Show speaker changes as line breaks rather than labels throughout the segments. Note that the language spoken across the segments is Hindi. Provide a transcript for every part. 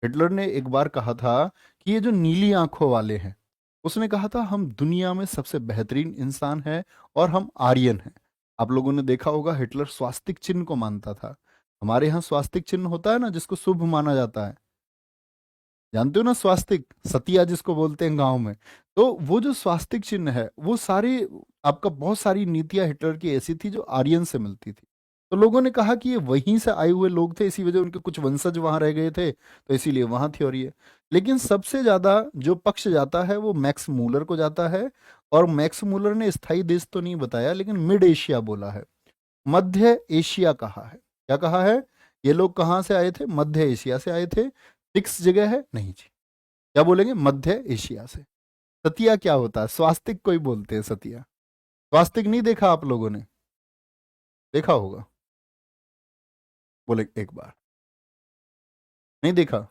हिटलर ने एक बार कहा था कि ये जो नीली आंखों वाले हैं, उसने कहा था हम दुनिया में सबसे बेहतरीन इंसान हैं और हम आर्यन हैं। आप लोगों ने देखा होगा हिटलर स्वास्तिक चिन्ह को मानता था। हमारे यहाँ स्वास्तिक चिन्ह होता है ना, जिसको शुभ माना जाता है। जानते हो ना, स्वास्तिक सतिया जिसको बोलते हैं गांव में। तो वो जो स्वास्तिक चिन्ह है, वो सारे आपका बहुत सारी नीतियां हिटलर की ऐसी थी जो आर्यन से मिलती थी। तो लोगों ने कहा कि ये वहीं से आए हुए लोग थे, इसी वजह उनके कुछ वंशज वहां रह गए थे, तो इसीलिए वहां थ्योरी है। लेकिन सबसे ज्यादा जो पक्ष जाता है वो मैक्स मूलर को जाता है। और मैक्स मूलर ने स्थायी देश तो नहीं बताया, लेकिन मिड एशिया बोला है। मध्य एशिया कहा है। क्या कहा है? ये लोग कहाँ से आए थे? मध्य एशिया से आए थे। फिक्स जगह है नहीं जी। क्या बोलेंगे? मध्य एशिया से। सतिया क्या होता है? स्वास्तिक कोई बोलते हैं सतिया। स्वास्तिक नहीं देखा आप लोगों ने? देखा होगा, बोले एक बार। नहीं देखा?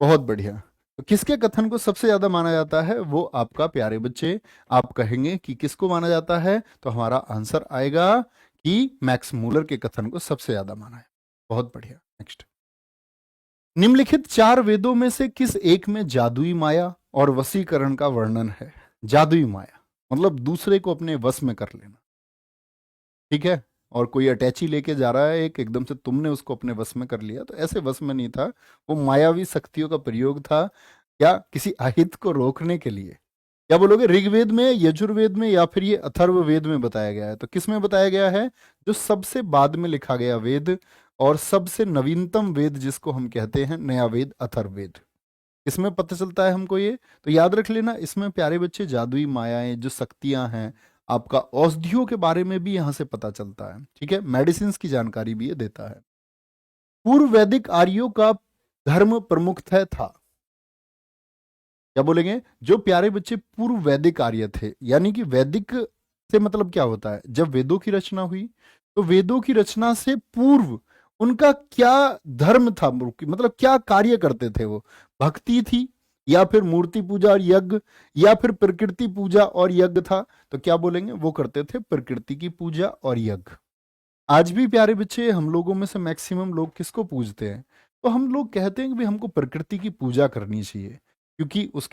बहुत बढ़िया। तो किसके कथन को सबसे ज्यादा माना जाता है? वो आपका प्यारे बच्चे, आप कहेंगे कि किसको माना जाता है, तो हमारा आंसर आएगा कि मैक्स मूलर के कथन को सबसे ज्यादा माना है। बहुत बढ़िया। नेक्स्ट। निम्नलिखित चार वेदों में से किस एक में जादुई माया और वशीकरण का वर्णन है? जादुई माया मतलब दूसरे को अपने वश में कर लेना। ठीक है। और कोई अटैची लेके जा रहा है, एक एकदम से तुमने उसको अपने वश में कर लिया, तो ऐसे वश में नहीं था। वो मायावी शक्तियों का प्रयोग था, क्या किसी अहित को रोकने के लिए। क्या बोलोगे? ऋग्वेद में, यजुर्वेद में, या फिर ये अथर्ववेद में बताया गया है? तो किस में बताया गया है? जो सबसे बाद में लिखा गया वेद और सबसे नवीनतम वेद जिसको हम कहते हैं नया वेद, अथर्ववेद। इसमें पता चलता है हमको ये। तो याद रख लेना, इसमें प्यारे बच्चे जादुई मायाएं, जो शक्तियां हैं, आपका औषधियों के बारे में भी यहां से पता चलता है। ठीक है, मेडिसिन की जानकारी भी ये देता है। पूर्व वैदिक आर्यों का धर्म प्रमुखतः था। क्या बोलेंगे? जो प्यारे बच्चे पूर्व वैदिक आर्य थे, यानी कि वैदिक से मतलब क्या होता है? जब वेदों की रचना हुई, तो वेदों की रचना से पूर्व उनका क्या धर्म था, मतलब क्या कार्य करते थे वो? भक्ति थी, या फिर मूर्ति पूजा और यज्ञ, या फिर प्रकृति पूजा और यज्ञ था? तो क्या बोलेंगे? वो करते थे प्रकृति की पूजा और यज्ञ। आज भी प्यारे बच्चे हम लोगों में से मैक्सिमम लोग किसको पूजते हैं? तो हम लोग कहते हैं कि भाई हमको प्रकृति की पूजा करनी चाहिए, क्योंकि उसके